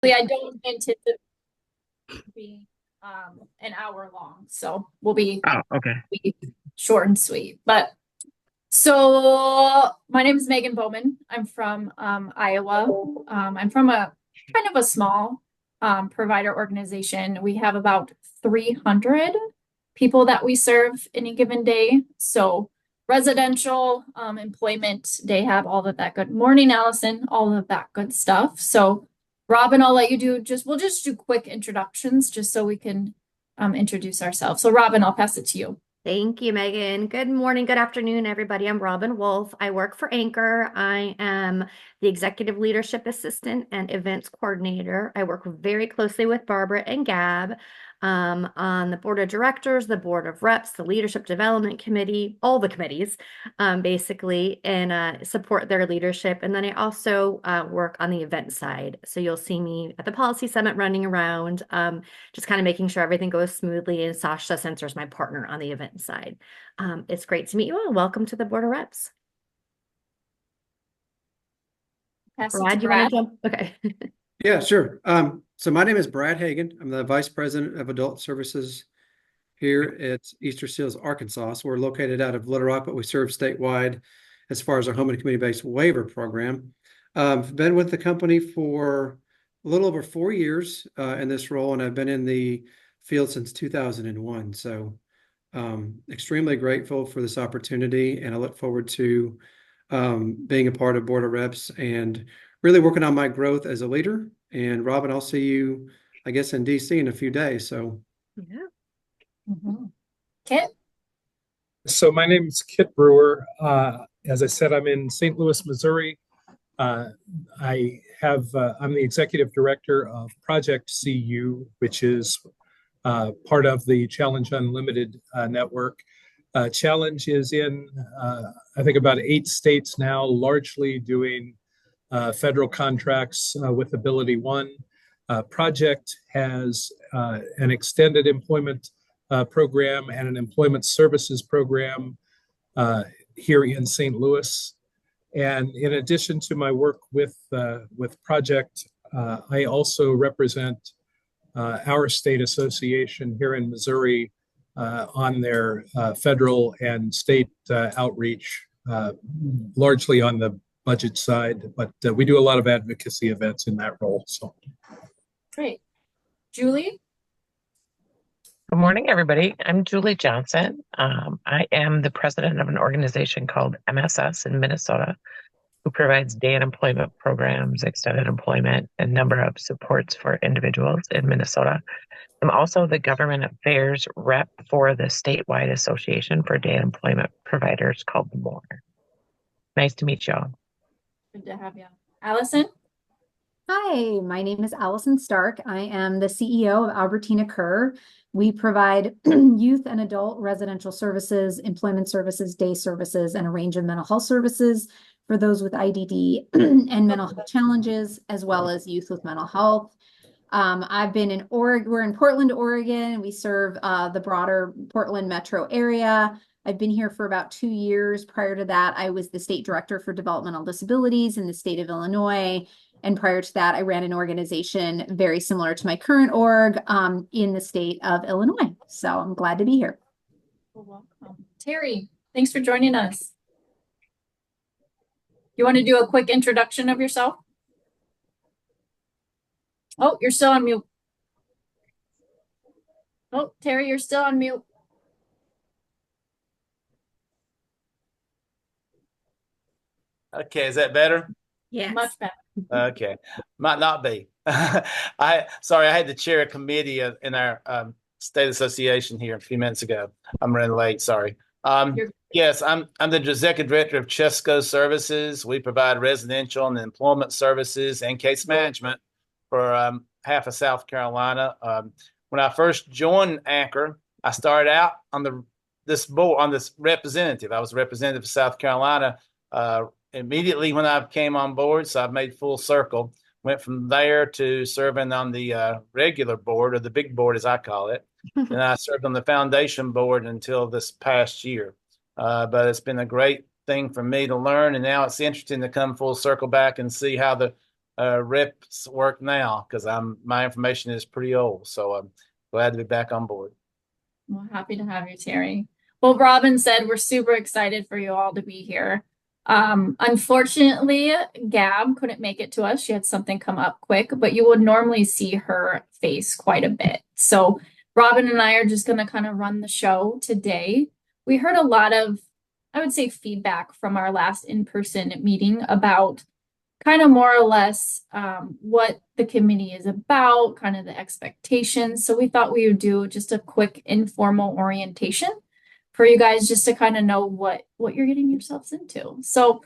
I don't anticipate being an hour long, so we'll Oh, okay. be short and sweet. But so my name is Megan Bowman. I'm from Iowa. I'm from a kind of a small provider organization. We have about 300 people that we serve any given day. So residential, employment, day have all of that good morning, Allison, all of that good stuff. So Robin, I'll let you do we'll just do quick introductions just so we can introduce ourselves. So Robin, I'll pass it to you. Thank you, Megan. Good morning, good afternoon, everybody. I'm Robin Wolf. I work for ANCOR. I am the Executive Leadership Assistant and Events Coordinator. I work very closely with Barbara and Gab on the Board of Directors, the Board of Reps, the Leadership Development Committee, all the committees, basically, and support their leadership. And then I also work on the event side. So you'll see me at the Policy Summit running around, just kind of making sure everything goes smoothly. And Sasha Sensor is my partner on the event side. It's great to meet you all. Welcome to the Board of Reps. Pass it to Brad, you Brad. want to jump? Okay. Yeah, sure. So my name is Brad Hagan. I'm the Vice President of Adult Services here at Easter Seals, Arkansas. So we're located out of Little Rock, but we serve statewide as far as our home and community-based waiver program. I've been with the company for a little over 4 years in this role, and I've been in the field since 2001. So extremely grateful for this opportunity, and I look forward to being a part of Board of Reps and really working on my growth as a leader. And Robin, I'll see you, I guess, in DC in a few days. So Yeah. Kit? So my name is Kit Brewer. As I said, I'm in St. Louis, Missouri. I'm the executive director of Project CU, which is part of the Challenge Unlimited network. Challenge is in, I think, about 8 states now, largely doing federal contracts with Ability One. Project has an extended employment program and an employment services program here in St. Louis. And in addition to my work with Project, I also represent our state association here in Missouri on their federal and state outreach, largely on the budget side, but we do a lot of advocacy events in that role. So, Great. Julie? Good morning, everybody. I'm Julie Johnson. I am the president of an organization called MSS in Minnesota, who provides day and employment programs, extended employment, and a number of supports for individuals in Minnesota. I'm also the government affairs rep for the statewide association for day and employment providers called the MORE. Nice to meet y'all. Good to have you. Allison? Hi, my name is Allison Stark. I am the CEO of Albertina Kerr. We provide youth and adult residential services, employment services, day services, and a range of mental health services for those with IDD and mental health challenges, as well as youth with mental health. I've been in Oregon. We're in Portland, Oregon. We serve the broader Portland metro area. I've been here for about 2 years. Prior to that, I was the state director for developmental disabilities in the state of Illinois. And prior to that, I ran an organization very similar to my current org in the state of Illinois. So I'm glad to be here. Welcome. Terry, thanks for joining us. You want to do a quick introduction of yourself? Oh, you're still on mute. Oh, Terry, you're still on mute. Okay, is that better? Yes. Much better. Okay, might not be. I had to chair a committee in our state association here a few minutes ago. I'm running late. Sorry. Yes, I'm the executive director of Chesco Services. We provide residential and employment services and case management for half of South Carolina. When I first joined ANCOR, I started out on this board, on this representative. I was a representative of South Carolina immediately when I came on board, so I've made full circle. Went from there to serving on the regular board, or the big board as I call it. And I served on the foundation board until this past year. But it's been a great thing for me to learn, and now it's interesting to come full circle back and see how the reps work now because my information is pretty old. So I'm glad to be back on board. Well, happy to have you, Terry. Well, Robin said we're super excited for you all to be here. Unfortunately, Gab couldn't make it to us. She had something come up quick, but you would normally see her face quite a bit. So Robin and I are just going to kind of run the show today. We heard a lot of, I would say, feedback from our last in-person meeting about kind of more or less what the committee is about, kind of the expectations. So we thought we would do just a quick informal orientation for you guys just to kind of know what you're getting yourselves into. So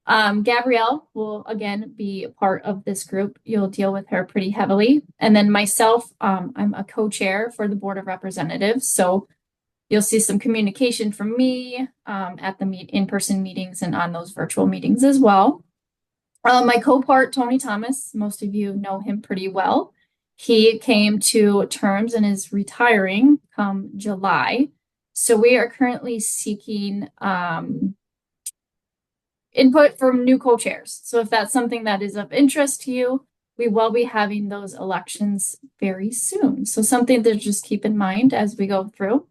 Gabrielle will again be a part of this group. You'll deal with her pretty heavily. And then myself, I'm a co-chair for the Board of Representatives. So you'll see some communication from me at the in-person meetings and on those virtual meetings as well. My co-part, Tony Thomas, most of you know him pretty well. He came to terms and is retiring come July. So we are currently seeking input from new co-chairs. So if that's something that is of interest to you, we will be having those elections very soon. So something to just keep in mind as we go through.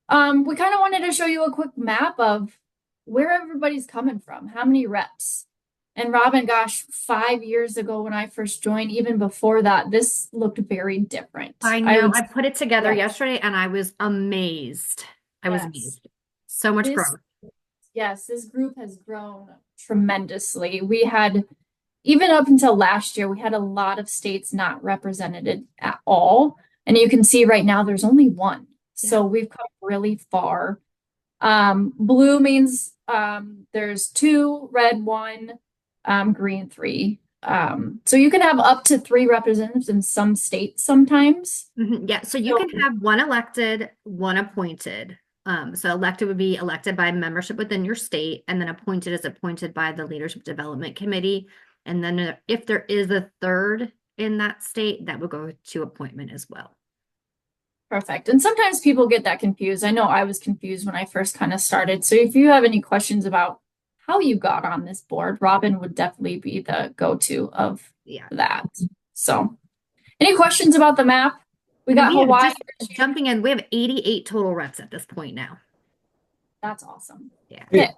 We kind of wanted to show you a quick map of where everybody's coming from, how many reps. And Robin, gosh, 5 years ago when I first joined, even before that, this looked very different. I know. I put it together yesterday and I was amazed. I was amazed. So much growth. Yes, this group has grown tremendously. We had, even up until last year, we had a lot of states not represented at all. And you can see right now there's only one. So we've come really far. Blue means there's 2, red 1, green 3. So you can have up to 3 representatives in some states sometimes. Yeah, so you can have 1 elected, 1 appointed. So elected would be elected by membership within your state, and then appointed is appointed by the Leadership Development Committee. And then if there is a 3rd in that state, that would go to appointment as well. Perfect. And sometimes people get that confused. I know I was confused when I first kind of started. So if you have any questions about how you got on this board, Robin would definitely be the go-to of that. So any questions about the map? We got Hawaii. Jumping in, we have 88 total reps at this point now. That's awesome. Yeah.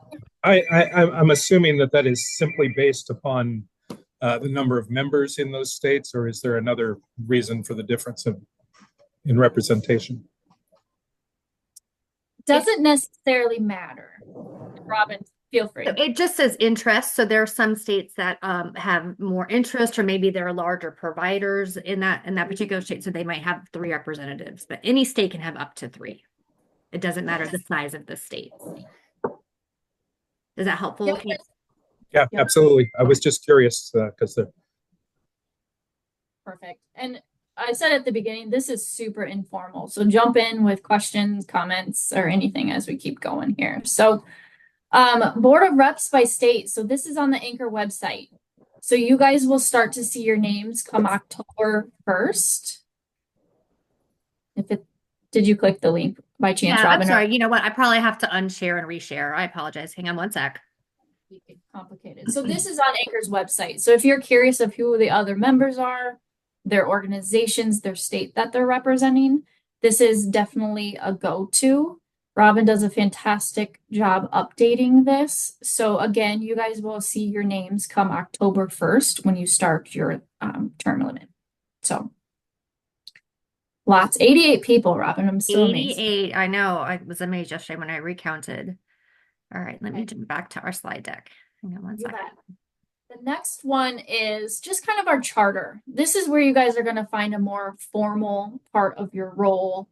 I'm assuming that is simply based upon the number of members in those states, or is there another reason for the difference in representation? Doesn't necessarily matter. Robin, feel free. It just says interest. So there are some states that have more interest, or maybe there are larger providers in that particular state. So they might have 3 representatives, but any state can have up to 3. It doesn't matter the size of the state. Is that helpful? Yeah, absolutely. I was just curious because perfect. And I said at the beginning, this is super informal. So jump in with questions, comments, or anything as we keep going here. So Board of Reps by state. So this is on the ANCOR website. So you guys will start to see your names come October 1st. Did you click the link by chance, Robin? I'm sorry. You know what? I probably have to unshare and reshare. I apologize. Hang on one sec. Complicated. So this is on ANCOR's website. So if you're curious of who the other members are, their organizations, their state that they're representing, this is definitely a go-to. Robin does a fantastic job updating this. So again, you guys will see your names come October 1st when you start your term limit. So lots, 88 people, Robin. I'm so 88. amazed. I know. I was amazed yesterday when I recounted. All right, let me jump back to our slide deck. Hang on one second. The next one is just kind of our charter. This is where you guys are going to find a more formal part of your role,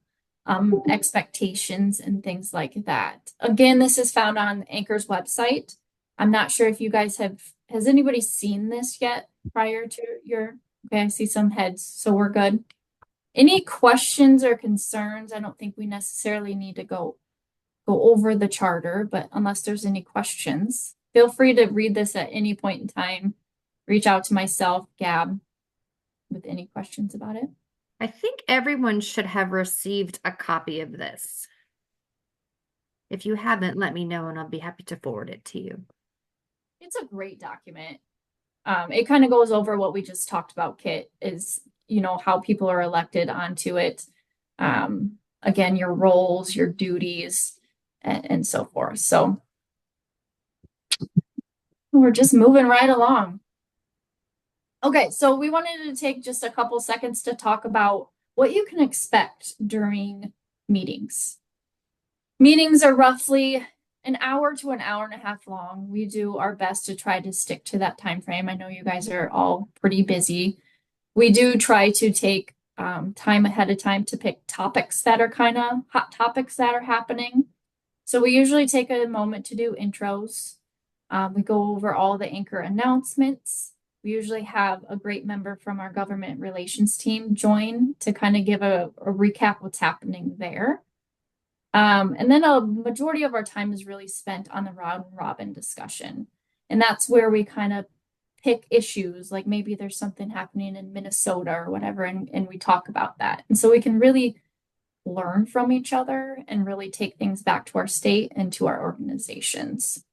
expectations and things like that. Again, this is found on ANCOR's website. I'm not sure if you guys has anybody seen this yet prior to okay, I see some heads, so we're good. Any questions or concerns? I don't think we necessarily need to go over the charter, but unless there's any questions, feel free to read this at any point in time. Reach out to myself, Gab, with any questions about it. I think everyone should have received a copy of this. If you haven't, let me know and I'll be happy to forward it to you. It's a great document. It kind of goes over what we just talked about, Kit, is, how people are elected onto it. Again, your roles, your duties, and so forth. So we're just moving right along. Okay, so we wanted to take just a couple seconds to talk about what you can expect during meetings. Meetings are roughly an hour to an hour and a half long. We do our best to try to stick to that time frame. I know you guys are all pretty busy. We do try to take time ahead of time to pick topics that are kind of hot topics that are happening. So we usually take a moment to do intros. We go over all the ANCOR announcements. We usually have a great member from our government relations team join to kind of give a recap what's happening there. And then a majority of our time is really spent on the round robin discussion. And that's where we kind of pick issues, like maybe there's something happening in Minnesota or whatever, and we talk about that. And so we can really learn from each other and really take things back to our state and to our organizations.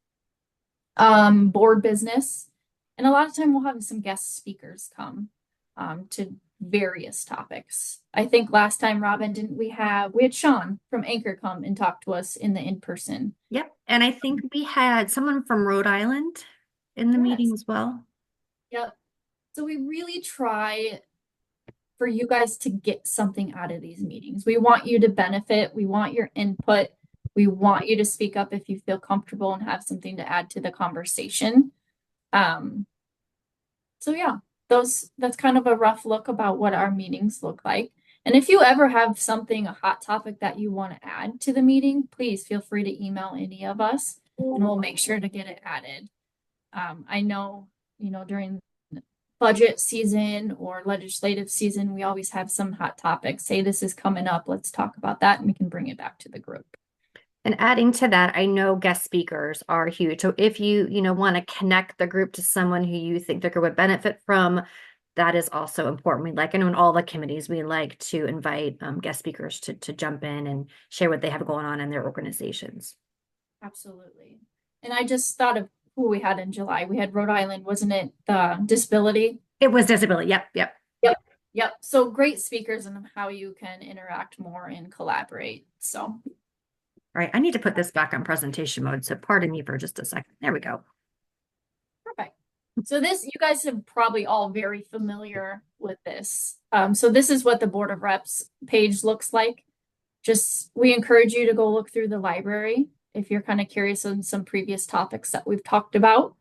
Board business. And a lot of time we'll have some guest speakers come to various topics. I think last time, Robin, we had Sean from ANCOR come and talk to us in the in-person. Yep. And I think we had someone from Rhode Island in the meeting as well. Yep. So we really try for you guys to get something out of these meetings. We want you to benefit. We want your input. We want you to speak up if you feel comfortable and have something to add to the conversation. So yeah, that's kind of a rough look about what our meetings look like. And if you ever have something, a hot topic that you want to add to the meeting, please feel free to email any of us and we'll make sure to get it added. I know, during budget season or legislative season, we always have some hot topics. Say this is coming up, let's talk about that, and we can bring it back to the group. And adding to that, I know guest speakers are huge. So if you want to connect the group to someone who you think the group would benefit from, that is also important. I know in all the committees, we like to invite guest speakers to jump in and share what they have going on in their organizations. Absolutely. And I just thought of who we had in July. We had Rhode Island, wasn't it? The disability. It was disability. Yep. So great speakers and how you can interact more and collaborate. So. All right. I need to put this back on presentation mode. So pardon me for just a second. There we go. Perfect. So you guys have probably all very familiar with this. So this is what the Board of Reps page looks like. We encourage you to go look through the library if you're kind of curious on some previous topics that we've talked about,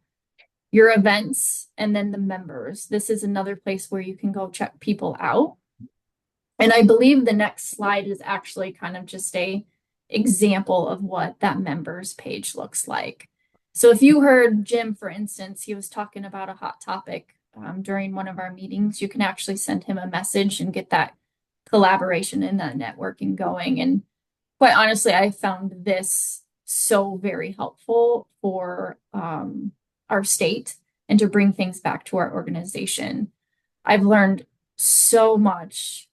your events, and then the members. This is another place where you can go check people out. And I believe the next slide is actually kind of just a example of what that members page looks like. So if you heard Jim, for instance, he was talking about a hot topic during one of our meetings, you can actually send him a message and get that collaboration and that networking going. And quite honestly, I found this so very helpful for our state and to bring things back to our organization. I've learned so much,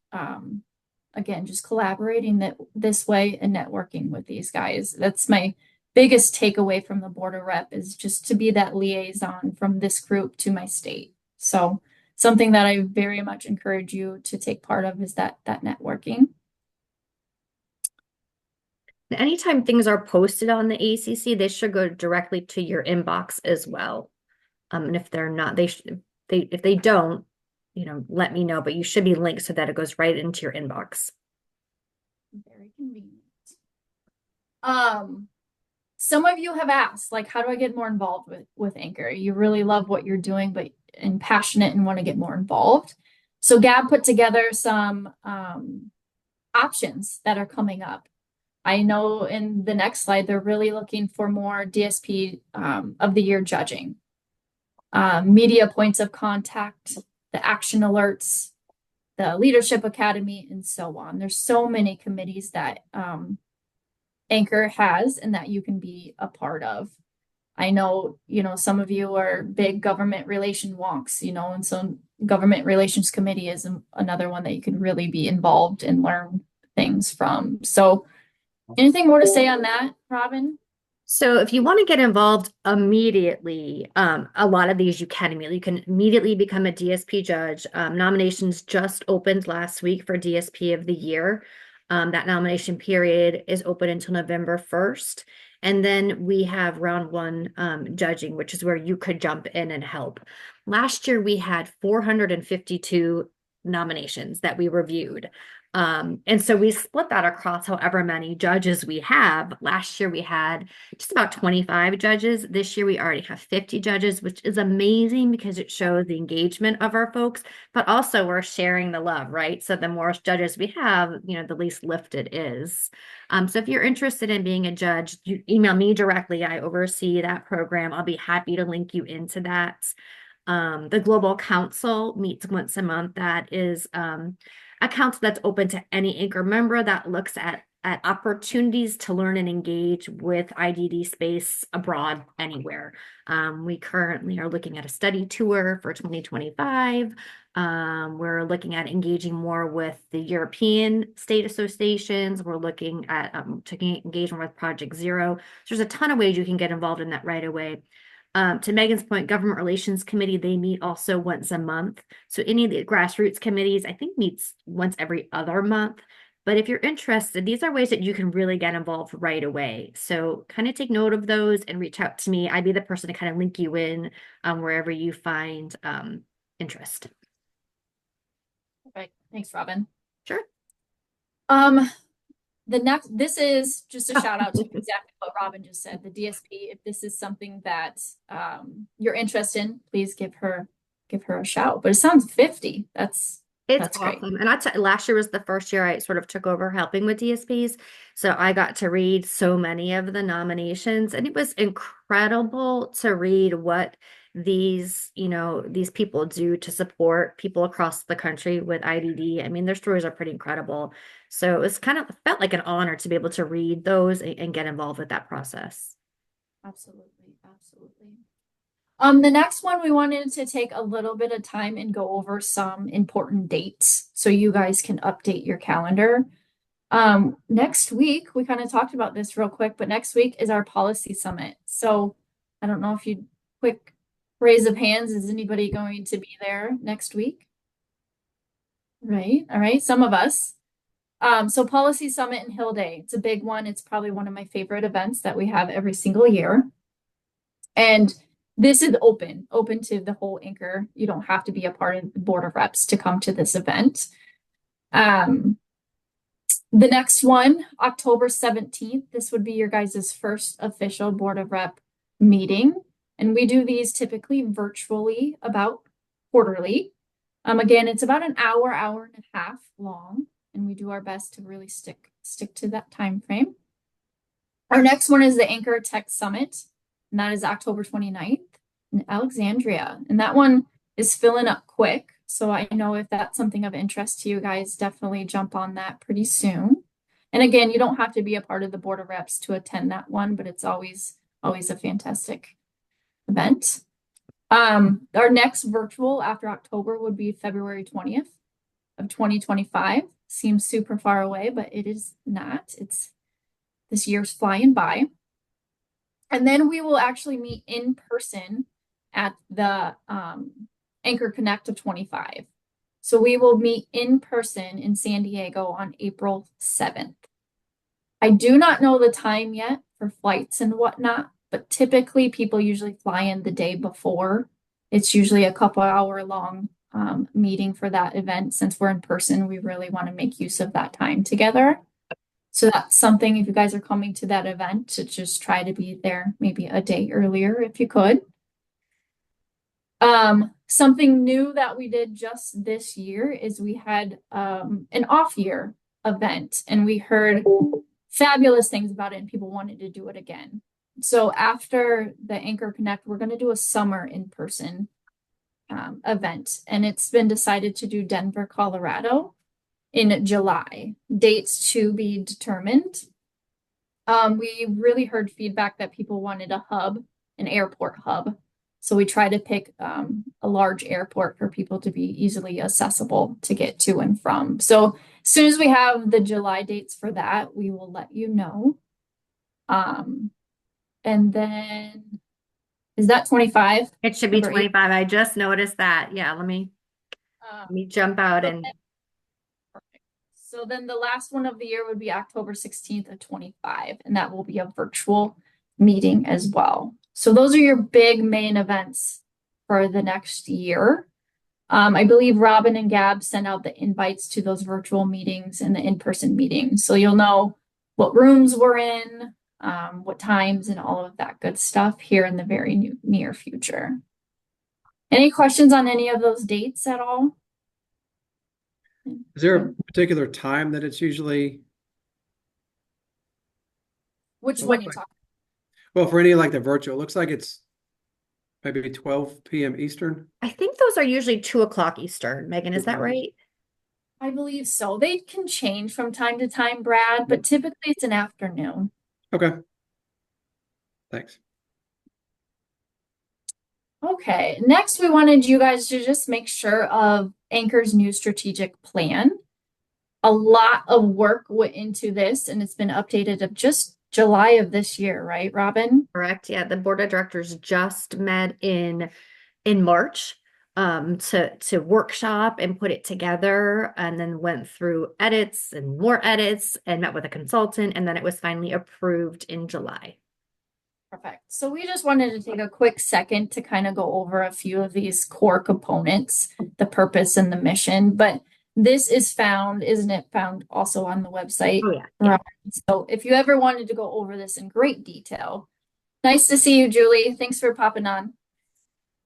again, just collaborating this way and networking with these guys. That's my biggest takeaway from the Board of Rep, is just to be that liaison from this group to my state. So something that I very much encourage you to take part of is that networking. Anytime things are posted on the ACC, they should go directly to your inbox as well. And if they're not, if they don't, let me know, but you should be linked so that it goes right into your inbox. Very convenient. Some of you have asked, how do I get more involved with ANCOR? You really love what you're doing, and passionate and want to get more involved. So Gab put together some options that are coming up. I know in the next slide, they're really looking for more DSP of the year judging, media points of contact, the action alerts, the leadership academy, and so on. There's so many committees that ANCOR has and that you can be a part of. I know, some of you are big government relation wonks, and so government relations committee is another one that you can really be involved and learn things from. So anything more to say on that, Robin? So if you want to get involved immediately, a lot of these you can immediately. You can immediately become a DSP judge. Nominations just opened last week for DSP of the year. That nomination period is open until November 1st. And then we have round one judging, which is where you could jump in and help. Last year we had 452 nominations that we reviewed. And so we split that across however many judges we have. Last year we had just about 25 judges. This year we already have 50 judges, which is amazing because it shows the engagement of our folks, but also we're sharing the love, right? So the more judges we have, the least lift it is. So if you're interested in being a judge, you email me directly. I oversee that program. I'll be happy to link you into that. The Global Council meets once a month. That is a council that's open to any ANCOR member that looks at opportunities to learn and engage with IDD space abroad anywhere. We currently are looking at a study tour for 2025. We're looking at engaging more with the European state associations. We're looking at engagement with Project Zero. So there's a ton of ways you can get involved in that right away. To Megan's point, Government Relations Committee, they meet also once a month. So any of the grassroots committees, I think, meets once every other month. But if you're interested, these are ways that you can really get involved right away. So kind of take note of those and reach out to me. I'd be the person to kind of link you in wherever you find interest. Perfect. Thanks, Robin. Sure. This is just a shout out to exactly what Robin just said, the DSP. If this is something that you're interested in, please give her a shout. But it sounds 50. That's awesome. great. And last year was the first year I sort of took over helping with DSPs. So I got to read so many of the nominations, and it was incredible to read what these people do to support people across the country with IDD. I mean, their stories are pretty incredible. So it was felt like an honor to be able to read those and get involved with that process. Absolutely. Absolutely. The next one, we wanted to take a little bit of time and go over some important dates so you guys can update your calendar. Next week, we kind of talked about this real quick, but next week is our policy summit. So I don't know if you quick raise of hands, is anybody going to be there next week? Right. All right. Some of us. So Policy Summit and Hill Day, it's a big one. It's probably one of my favorite events that we have every single year. And this is open to the whole ANCOR. You don't have to be a part of the Board of Reps to come to this event. The next one, October 17th, this would be your guys' first official Board of Rep meeting. And we do these typically virtually about quarterly. Again, it's about an hour and a half long, and we do our best to really stick to that time frame. Our next one is the ANCOR Tech Summit, and that is October 29th in Alexandria. And that one is filling up quick. So I know if that's something of interest to you guys, definitely jump on that pretty soon. And again, you don't have to be a part of the Board of Reps to attend that one, but it's always a fantastic event. Our next virtual after October would be February 20th of 2025. Seems super far away, but it is not. This year's flying by. And then we will actually meet in person at the ANCOR Connect of 25. So we will meet in person in San Diego on April 7th. I do not know the time yet for flights and whatnot, but typically people usually fly in the day before. It's usually a couple hour long meeting for that event. Since we're in person, we really want to make use of that time together. So that's something, if you guys are coming to that event, to just try to be there maybe a day earlier if you could. Something new that we did just this year is we had an off year event, and we heard fabulous things about it, and people wanted to do it again. So after the ANCOR Connect, we're going to do a summer in-person event, and it's been decided to do Denver, Colorado in July. Dates to be determined. We really heard feedback that people wanted an airport hub. So we try to pick a large airport for people to be easily accessible to get to and from. So as soon as we have the July dates for that, we will let you know. And then is that 25? It should be Number 8. 25. I just noticed that. Yeah, let me jump out So and then, perfect. So then the last one of the year would be October 16th of 25, and that will be a virtual meeting as well. So those are your big main events for the next year. I believe Robin and Gab sent out the invites to those virtual meetings and the in-person meetings. So you'll know what rooms we're in, what times, and all of that good stuff here in the very near future. Any questions on any of those dates at all? Is there a particular time that it's usually? Which It one looks you like- talking? Well, for any like the virtual, it looks like it's maybe 12 p.m. Eastern. I think those are usually 2 o'clock Eastern. Megan, is that right? I believe so. They can change from time to time, Brad, but typically it's an afternoon. Okay. Thanks. Okay, next we wanted you guys to just make sure of Anchor's new strategic plan. A lot of work went into this, and it's been updated of just July of this year, right, Robin? Correct. Yeah, the board of directors just met in March to workshop and put it together, and then went through edits and more edits and met with a consultant, and then it was finally approved in July. Perfect. So we just wanted to take a quick second to kind of go over a few of these core components, the purpose and the mission, but this is found, isn't it found also on the website? Oh yeah. Right. So if you ever wanted to go over this in great detail, nice to see you, Julie. Thanks for popping on.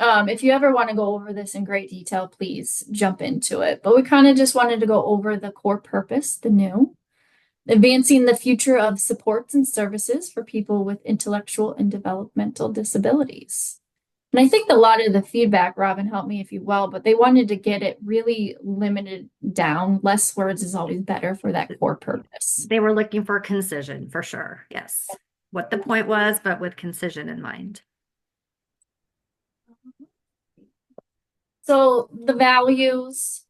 If you ever want to go over this in great detail, please jump into it. But we kind of just wanted to go over the core purpose, the new, advancing the future of supports and services for people with intellectual and developmental disabilities. And I think a lot of the feedback, Robin, help me if you will, but they wanted to get it really limited down. Less words is always better for that core purpose. They were looking for concision for sure. Yes. What the point was, but with concision in mind. So the values,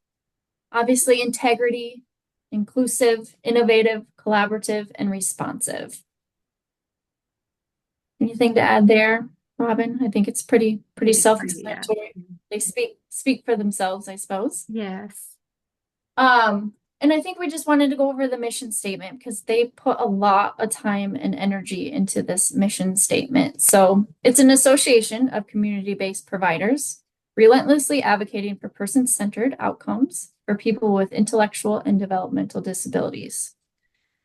obviously integrity, inclusive, innovative, collaborative, and responsive. Anything to add there, Robin? I think it's pretty self-explanatory. Yeah. They speak for themselves, I suppose. Yes. And I think we just wanted to go over the mission statement because they put a lot of time and energy into this mission statement. So it's an association of community-based providers relentlessly advocating for person-centered outcomes for people with intellectual and developmental disabilities.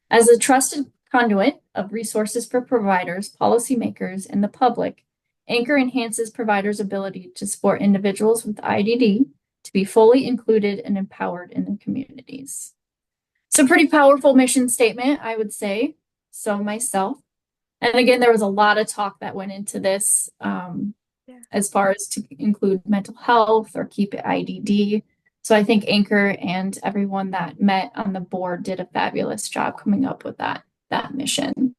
As a trusted conduit of resources for providers, policymakers, and the public, ANCOR enhances providers' ability to support individuals with IDD to be fully included and empowered in their communities. So pretty powerful mission statement, I would say, so myself. And again, there was a lot of talk that went into this as far as to include mental health or keep it IDD. So I think ANCOR and everyone that met on the board did a fabulous job coming up with that mission.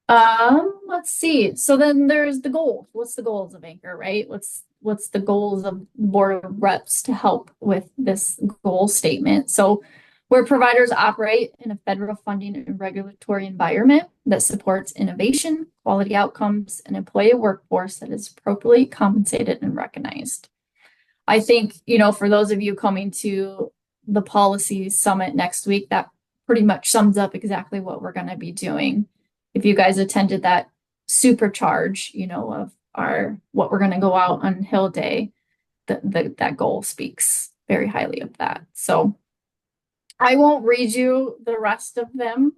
Let's see. So then there's the goals. What's the goals of ANCOR, right? What's the goals of the Board of Reps to help with this goal statement? So where providers operate in a federal funding and regulatory environment that supports innovation, quality outcomes, and employee workforce that is appropriately compensated and recognized. I think, for those of you coming to the policy summit next week, that pretty much sums up exactly what we're going to be doing. If you guys attended that supercharge, of what we're going to go out on Hill Day, that goal speaks very highly of that. So I won't read you the rest of them,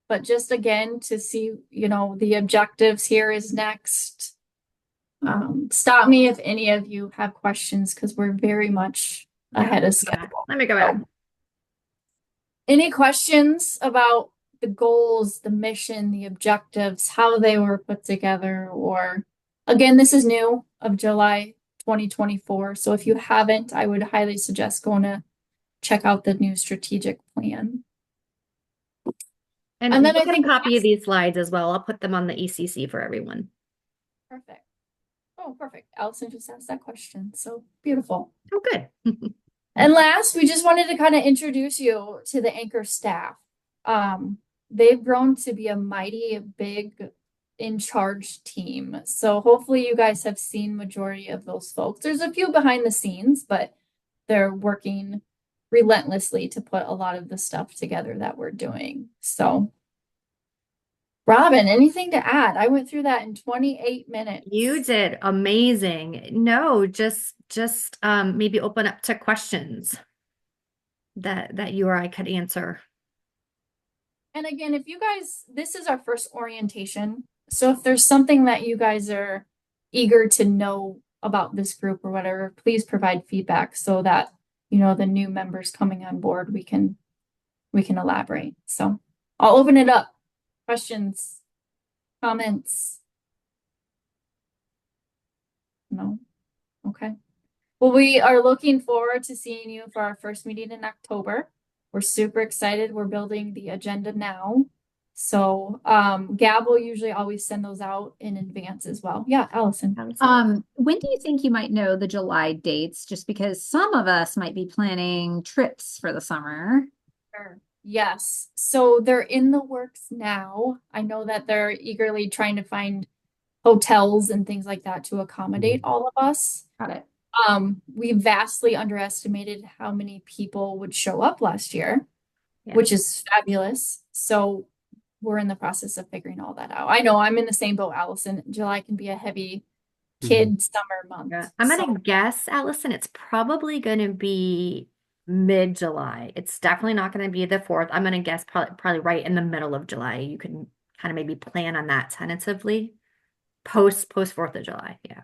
but just again to see, the objectives here is next. Stop me if any of you have questions because we're very much ahead of schedule. Let me go back. Any questions about the goals, the mission, the objectives, how they were put together? Or again, this is new of July 2024. So if you haven't, I would highly suggest going to check out the new strategic plan. And then I can copy of these slides as well. I'll put them on the ECC for everyone. Perfect. Oh, perfect. Allison just asked that question. So beautiful. Oh, good. And last, we just wanted to kind of introduce you to the ANCOR staff. they've grown to be a mighty big in charge team. So hopefully you guys have seen majority of those folks. There's a few behind the scenes, but they're working relentlessly to put a lot of the stuff together that we're doing. So Robin, anything to add? I went through that in 28 minutes. You did amazing. No, just maybe open up to questions that you or I could answer. And again, if you guys, this is our first orientation. So if there's something that you guys are eager to know about this group or whatever, please provide feedback so that, you know, the new members coming on board, we can elaborate. So I'll open it up. Questions, comments? No? Okay. Well, we are looking forward to seeing you for our first meeting in October. We're super excited. We're building the agenda now. So Gab will usually always send those out in advance as well. Yeah, Allison. When do you think you might know the July dates? Just because some of us might be planning trips for the summer. Sure. Yes. So they're in the works now. I know that they're eagerly trying to find hotels and things like that to accommodate all of us. Got it. We vastly underestimated how many people would show up last year, Yeah. which is fabulous. So we're in the process of figuring all that out. I know I'm in the same boat, Allison. July can be a heavy kid summer month. Yeah. I'm gonna guess, Allison, it's probably gonna be mid-July. It's definitely not gonna be the 4th. I'm gonna guess probably right in the middle of July. You can kind of maybe plan on that tentatively. Post 4th of July. Yeah.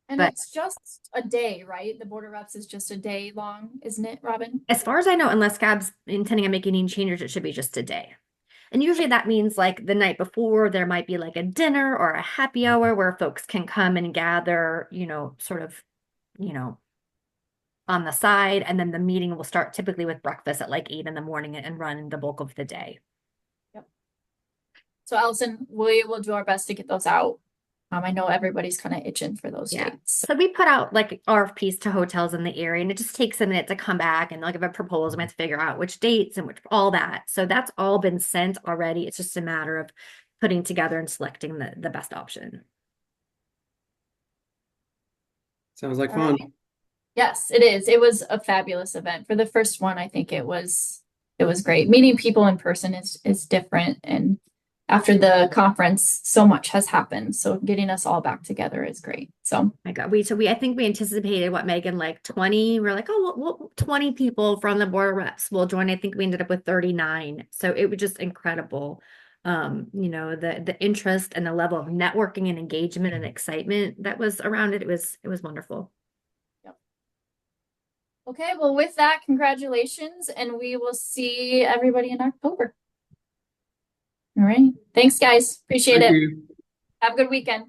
And But it's just a day, right? The Board of Reps is just a day long, isn't it, Robin? as far as I know, unless Gab's intending on making any changes, it should be just a day. And usually that means like the night before, there might be like a dinner or a happy hour where folks can come and gather, you know, sort of, you know, on the side. And then the meeting will start typically with breakfast at like 8 in the morning and run the bulk of the day. Yep. So Allison, we will do our best to get those out. I know everybody's kind of itching for those Yeah. dates. So we put out like RFPs to hotels in the area, and it just takes a minute to come back and they'll give a proposal. We have to figure out which dates and which all that. So that's all been sent already. It's just a matter of putting together and selecting the best option. Sounds like All fun. right. Yes, it is. It was a fabulous event. For the first one, I think it was great. Meeting people in person is different, and after the conference, so much has happened. So getting us all back together is great. So My God, I think we anticipated what, Megan, like 20. We're like, oh, well, 20 people from the Board of Reps will join. I think we ended up with 39. So it was just incredible. You know, the interest and the level of networking and engagement and excitement that was around it. It was wonderful. okay, well, with that, congratulations, and we will see everybody in October. All right. Thanks, guys. Appreciate Thank it. you. Have a good weekend.